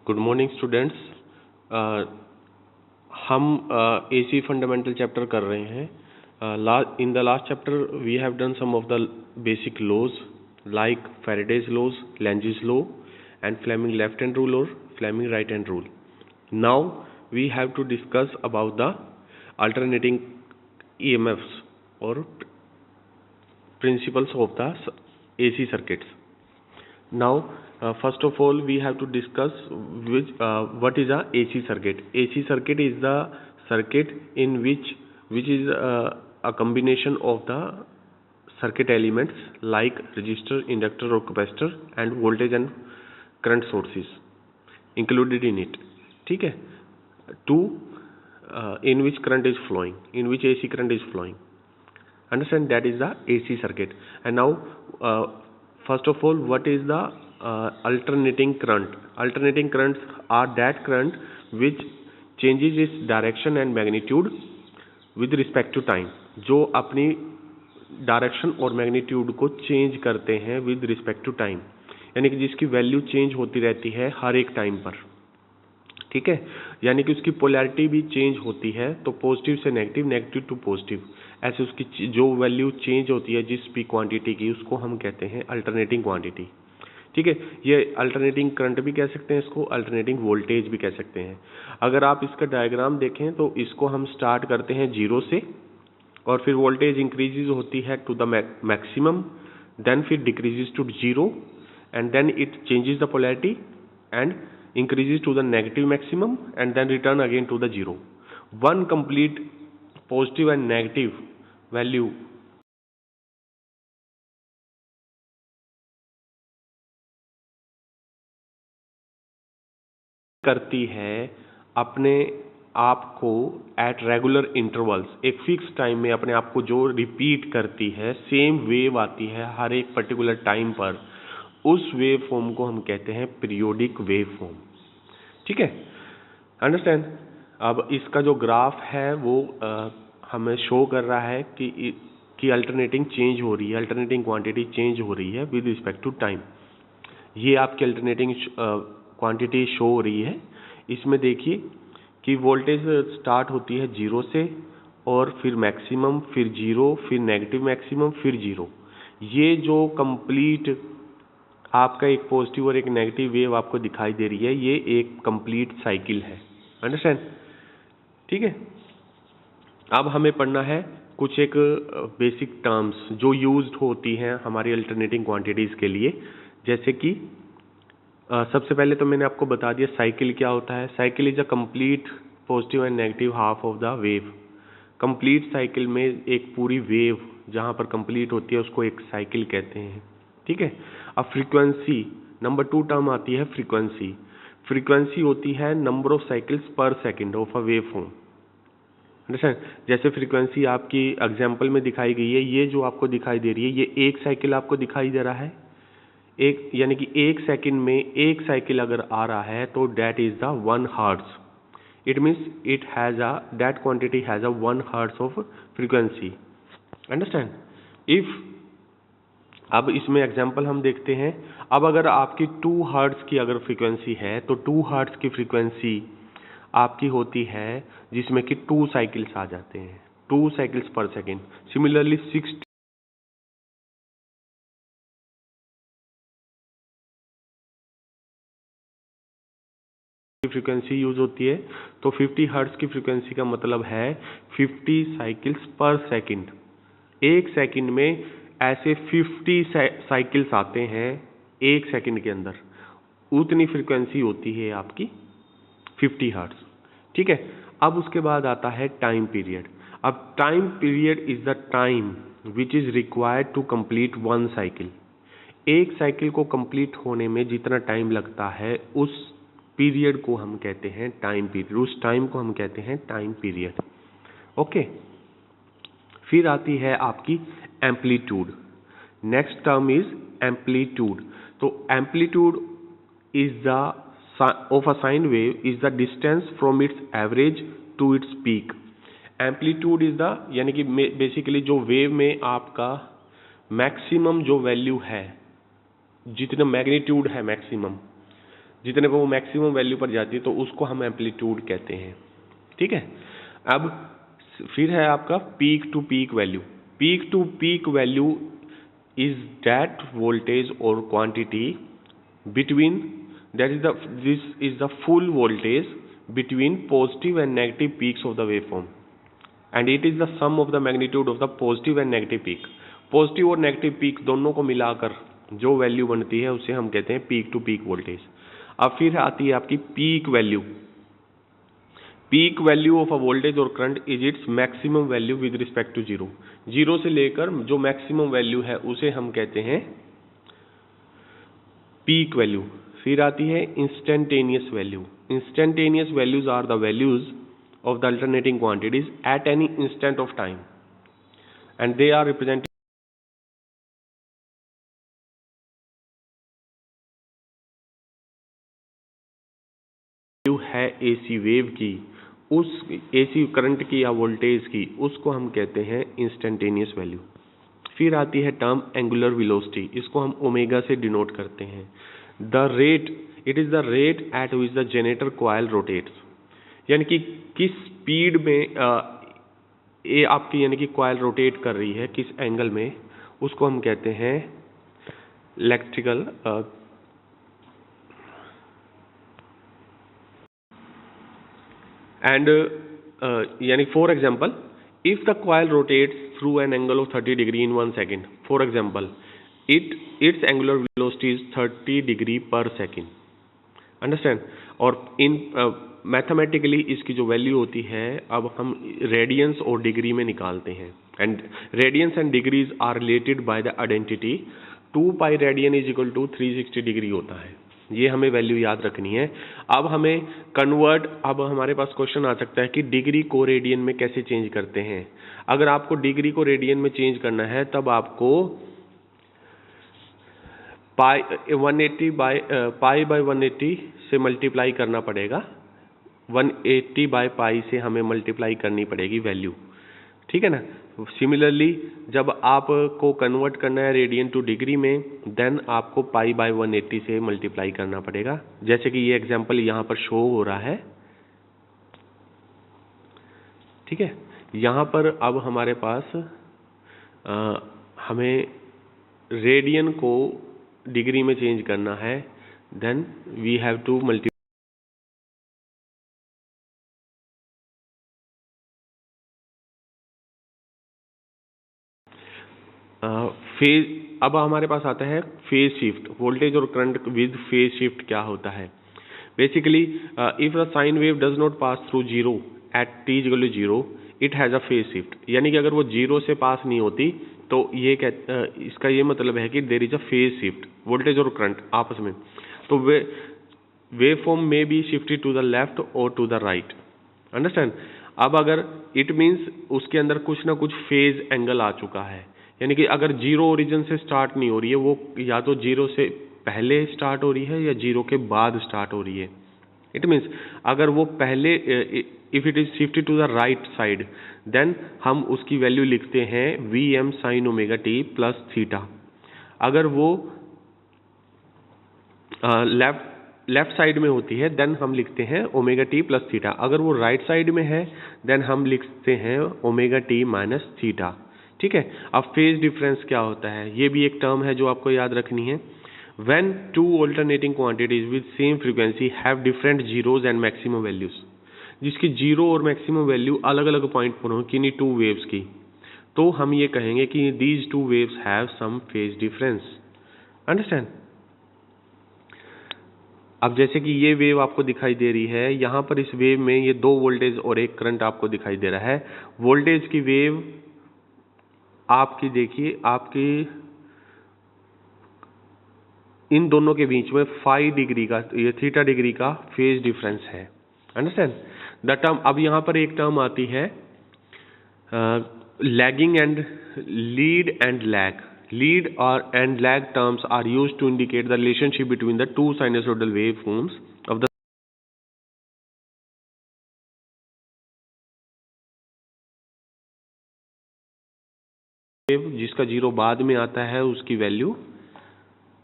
Good morning students. हम AC fundamental chapter कर रहे हैं। In the last chapter we have done some of the basic laws like Faraday's laws, Lenz's law and Fleming left hand rule और Fleming right hand rule. Now we have to discuss about the alternating EMFs or principles of the AC circuits. Now first of all we have to discuss what is a AC circuit. AC circuit is the circuit in which is a combination of the circuit elements like resistor, inductor or capacitor and voltage and current sources included in it. ठीक है, in which current is flowing, in which AC current is flowing. Understand, that is the AC circuit. And now first of all, what is the alternating current? Alternating currents are that current which changes its direction and magnitude with respect to time. जो अपनी direction और magnitude को change करते हैं with respect to time, यानी कि जिसकी value change होती रहती है हर एक टाइम पर. ठीक है, यानी कि उसकी पोलैरिटी भी चेंज होती है, तो पॉजिटिव से नेगेटिव, नेगेटिव टू पॉजिटिव, ऐसे उसकी जो वैल्यू चेंज होती है जिस भी क्वांटिटी की, उसको हम कहते हैं अल्टरनेटिंग क्वांटिटी. ठीक है, ये अल्टरनेटिंग करंट भी कह सकते हैं, इसको अल्टरनेटिंग वोल्टेज भी कह सकते हैं. अगर आप इसका डायग्राम देखें तो इसको हम स्टार्ट करते हैं जीरो से और फिर वोल्टेज इंक्रीजेज होती है टू द मैक्सिमम, देन फिर decreases to zero and then it changes the polarity and increases to the negative maximum and then return again to the zero. One complete positive and negative value करती है अपने आप को at regular intervals, एक fix time में अपने आप को जो रिपीट करती है, सेम वेव आती है हर एक पर्टिकुलर टाइम पर, उस वेव फॉर्म को हम कहते हैं पीरियोडिक वेव फॉर्म. ठीक है, अंडरस्टैंड. अब इसका जो ग्राफ है वो हमें शो कर रहा है कि अल्टरनेटिंग चेंज हो रही है, अल्टरनेटिंग क्वांटिटी चेंज हो रही है विद रिस्पेक्ट टू टाइम. ये आपकी अल्टरनेटिंग क्वांटिटी शो हो रही है. इसमें देखिए कि वोल्टेज स्टार्ट होती है जीरो से और फिर मैक्सिमम, फिर जीरो, फिर नेगेटिव मैक्सिमम, फिर जीरो. ये जो कंप्लीट आपका एक पॉजिटिव और एक नेगेटिव वेव आपको दिखाई दे रही है, ये एक कंप्लीट साइकिल है. अंडरस्टैंड. ठीक है, अब हमें पढ़ना है कुछ एक बेसिक टर्म्स जो यूज्ड होती हैं हमारी अल्टरनेटिंग क्वांटिटीज के लिए. जैसे कि सबसे पहले तो मैंने आपको बता दिया साइकिल क्या होता है. Cycle is a complete positive and negative half of the wave. Complete cycle में एक पूरी वेव जहां पर कंप्लीट होती है उसको एक साइकिल कहते हैं. ठीक है. अब फ्रीक्वेंसी, नंबर 2 टर्म आती है फ्रीक्वेंसी. फ्रीक्वेंसी होती है नंबर ऑफ साइकिल्स पर second of a wave form. Understand. जैसे फ्रीक्वेंसी आपकी एग्जांपल में दिखाई गई है, ये जो आपको दिखाई दे रही है, ये एक साइकिल आपको दिखाई दे रहा है. एक यानी कि एक सेकंड में एक साइकिल अगर आ रहा है तो that is the 1 hertz. It means it has a that quantity has a 1 hertz of frequency. Understand. If अब इसमें एग्जांपल हम देखते हैं. अब अगर आपकी 2 हर्ट्ज की अगर फ्रीक्वेंसी है तो 2 हर्ट्ज की फ्रीक्वेंसी आपकी होती है जिसमें कि 2 साइकिल्स आ जाते हैं, 2 साइकिल्स पर सेकेंड. सिमिलरली 60 की फ्रीक्वेंसी यूज होती है, तो 50 हर्ट्ज की फ्रीक्वेंसी का मतलब है 50 साइकिल्स पर सेकेंड. एक सेकंड में ऐसे 50 साइकिल्स आते हैं एक सेकंड के अंदर, उतनी फ्रीक्वेंसी होती है आपकी 50 हर्ट्ज. ठीक है. अब उसके बाद आता है टाइम पीरियड. अब time period is the time which is required to complete 1 cycle. एक साइकिल को कंप्लीट होने में जितना टाइम लगता है उस पीरियड को हम कहते हैं टाइम पीरियड. उस टाइम को हम कहते हैं टाइम पीरियड. ओके. फिर आती है आपकी amplitude. Next term is amplitude. तो amplitude is the of a sine wave is the distance from its average to its peak. Amplitude is the, यानी कि बेसिकली जो वेव में आपका मैक्सिमम जो वैल्यू है, जितना मैग्नीट्यूड है मैक्सिमम, जितने पर वो मैक्सिमम वैल्यू पर जाती है तो उसको हम एम्पलीट्यूड कहते हैं। ठीक है, अब फिर है आपका peak to peak value. Peak to peak value is that voltage और quantity between this is the full voltage between positive and negative peaks of the waveform and it is the sum of the magnitude of the positive and negative peak। Positive और negative peak दोनों को मिलाकर जो value बनती है उसे हम कहते हैं पीक टू पीक वोल्टेज। अब फिर आती है आपकी peak value. Peak value of a voltage और current is its maximum value with respect to zero. Zero से लेकर जो मैक्सिमम वैल्यू है उसे हम कहते हैं पीक वैल्यू। फिर आती है instantaneous value. Instantaneous values are the values of the alternating quantities at any instant of time and they are represented है AC वेव की, उस AC करंट की या वोल्टेज की, उसको हम कहते हैं इंस्टेंटेनियस वैल्यू। फिर आती है टर्म एंगुलर वेलोसिटी, इसको हम ओमेगा से डिनोट करते हैं। The rate, it is the rate at which the generator coil rotates, यानी कि किस स्पीड में ये आपकी यानी कि कॉइल रोटेट कर रही है, किस एंगल में, उसको हम कहते हैं इलेक्ट्रिकल एंड यानी for example if the coil rotates through an angle of 30 degree in 1 second, for example it's angular velocity is 30 degree पर सेकेंड, अंडरस्टैंड। और इन मैथमेटिकली इसकी जो वैल्यू होती है अब हम रेडियंस और डिग्री में निकालते हैं and radians and degrees are related by the identity 2 pi radian is equal to 360 degree होता है। ये हमें वैल्यू याद रखनी है। अब हमें कन्वर्ट, अब हमारे पास क्वेश्चन आ सकता है कि डिग्री को रेडियन में कैसे चेंज करते हैं। अगर आपको डिग्री को रेडियन में चेंज करना है तब आपको पाई 180 बाई 180 से मल्टीप्लाई करना पड़ेगा। 180 बाई पाई से हमें मल्टीप्लाई करनी पड़ेगी वैल्यू, ठीक है ना। सिमिलरली जब आपको कन्वर्ट करना है रेडियन टू डिग्री में, देन आपको पाई बाई 180 से मल्टीप्लाई करना पड़ेगा, जैसे कि ये एग्जांपल यहाँ पर शो हो रहा है, ठीक है। यहाँ पर अब हमारे पास हमें रेडियन को डिग्री में चेंज करना है, then we have to multiply phase. अब हमारे पास आता है फेज शिफ्ट, वोल्टेज और करंट विद फेज शिफ्ट क्या होता है। Basically if the sine wave does not pass through zero at t equal to zero, it has a phase shift, यानी कि अगर वो जीरो से पास नहीं होती तो ये इसका ये मतलब है कि there is a phase shift, voltage और करंट आपस में। तो वेव फॉर्म में be shifted to the left और टू द राइट, अंडरस्टैंड। अब अगर इट मीन्स उसके अंदर कुछ ना कुछ फेज एंगल आ चुका है, यानी कि अगर जीरो ओरिजिन से स्टार्ट नहीं हो रही है, वो या तो जीरो से पहले स्टार्ट हो रही है या जीरो के बाद स्टार्ट हो रही है। इट मीन्स अगर वो पहले if it is shifted to the right side, then हम उसकी वैल्यू लिखते हैं Vm sine omega T plus theta. अगर वो लेफ्ट साइड में होती है देन हम लिखते हैं ओमेगा टी प्लस थीटा। अगर वो राइट साइड में है देन हम लिखते हैं ओमेगा टी माइनस थीटा, ठीक है। अब फेज डिफरेंस क्या होता है, ये भी एक टर्म है जो आपको याद रखनी है। When two alternating quantities with same frequency have different zeros and maximum values, जिसकी जीरो और मैक्सिमम वैल्यू अलग अलग पॉइंट पर हो किन्हीं टू वेव्स की, तो हम ये कहेंगे कि these two waves have some phase difference, understand. अब जैसे कि ये वेव आपको दिखाई दे रही है, यहाँ पर इस वेव में ये दो वोल्टेज और एक करंट आपको दिखाई दे रहा है। वोल्टेज की वेव आपकी देखिए, आपकी इन दोनों के बीच में 5 डिग्री का, ये थीटा डिग्री का फेज डिफरेंस है, अंडरस्टैंड द टर्म। अब यहाँ पर एक टर्म आती है lagging and lead and lag. Lead or and lag terms are used to indicate the relationship between the two sinusoidal waveforms of the wave, जिसका zero बाद में आता है उसकी वैल्यू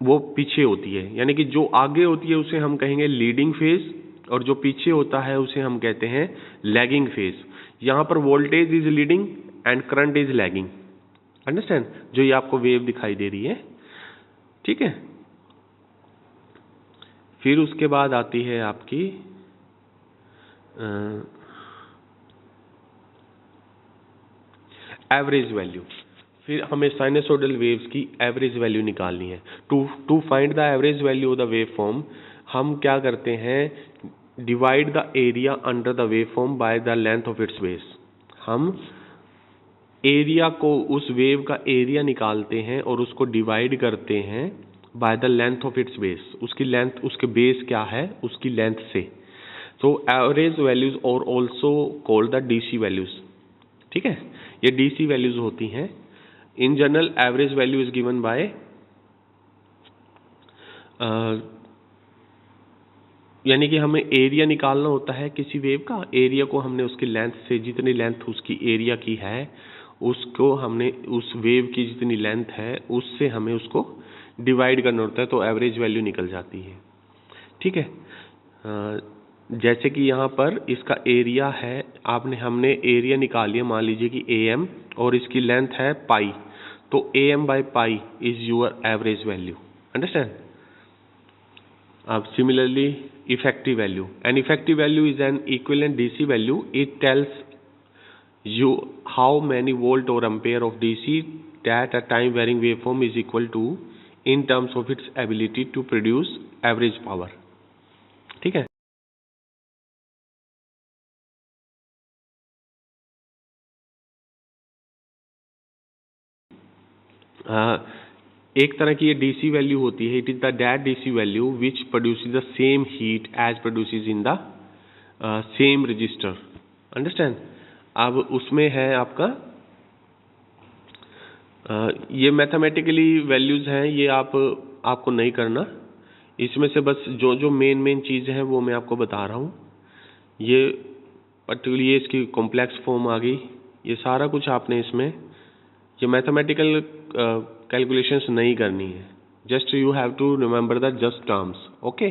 वो पीछे होती है, यानी कि जो आगे होती है उसे हम कहेंगे लीडिंग फेज और जो पीछे होता है उसे हम कहते हैं लैगिंग फेज। यहाँ पर voltage is leading and current is lagging, understand, जो ये आपको वेव दिखाई दे रही है, ठीक है। फिर उसके बाद आती है आपकी एवरेज वैल्यू। फिर हमें साइनसोइडल वेव्स की एवरेज वैल्यू निकालनी है। To find the average value of the wave form हम क्या करते हैं, divide the area under the wave form by the length of its base. हम एरिया को, उस वेव का एरिया निकालते हैं और उसको डिवाइड करते हैं bye the length of its base. उसकी लेंथ, उसके बेस क्या है, उसकी लेंथ से। तो एवरेज वैल्यूज और also called the DC values, ठीक है, ये डीसी वैल्यूज होती हैं। In general average value is given by यानी कि हमें एरिया निकालना होता है किसी वेव का, एरिया को हमने उसकी लेंथ से, जितनी लेंथ उसकी एरिया की है उसको हमने, उस वेव की जितनी लेंथ है उससे हमें उसको डिवाइड करना होता है, तो एवरेज वैल्यू निकल जाती है, ठीक है। जैसे कि यहाँ पर इसका एरिया है, हमने एरिया निकाल लिया, मान लीजिए कि AM और इसकी लेंथ है पाई, तो AM/पाई is your average value, understand. अब similarly effective value, an effective value is an equivalent DC value, it tells you how many volt or ampere of DC that a time varying waveform is equal to in terms of its ability to produce average power, ठीक है। एक तरह की ये DC value होती है, it is the that DC value which produces the same heat as produces in the same resistor, understand. अब उसमें है आपका ये मैथमेटिकली वैल्यूज हैं, ये आपको नहीं करना, इसमें से बस जो जो मेन चीज़ है वो मैं आपको बता रहा हूँ। ये पर्टिकुलरली ये इसकी कॉम्प्लेक्स फॉर्म आ गई, ये सारा कुछ आपने इसमें, ये मैथमेटिकल कैलकुलेशंस नहीं करनी है, just you have to remember the just terms, okay.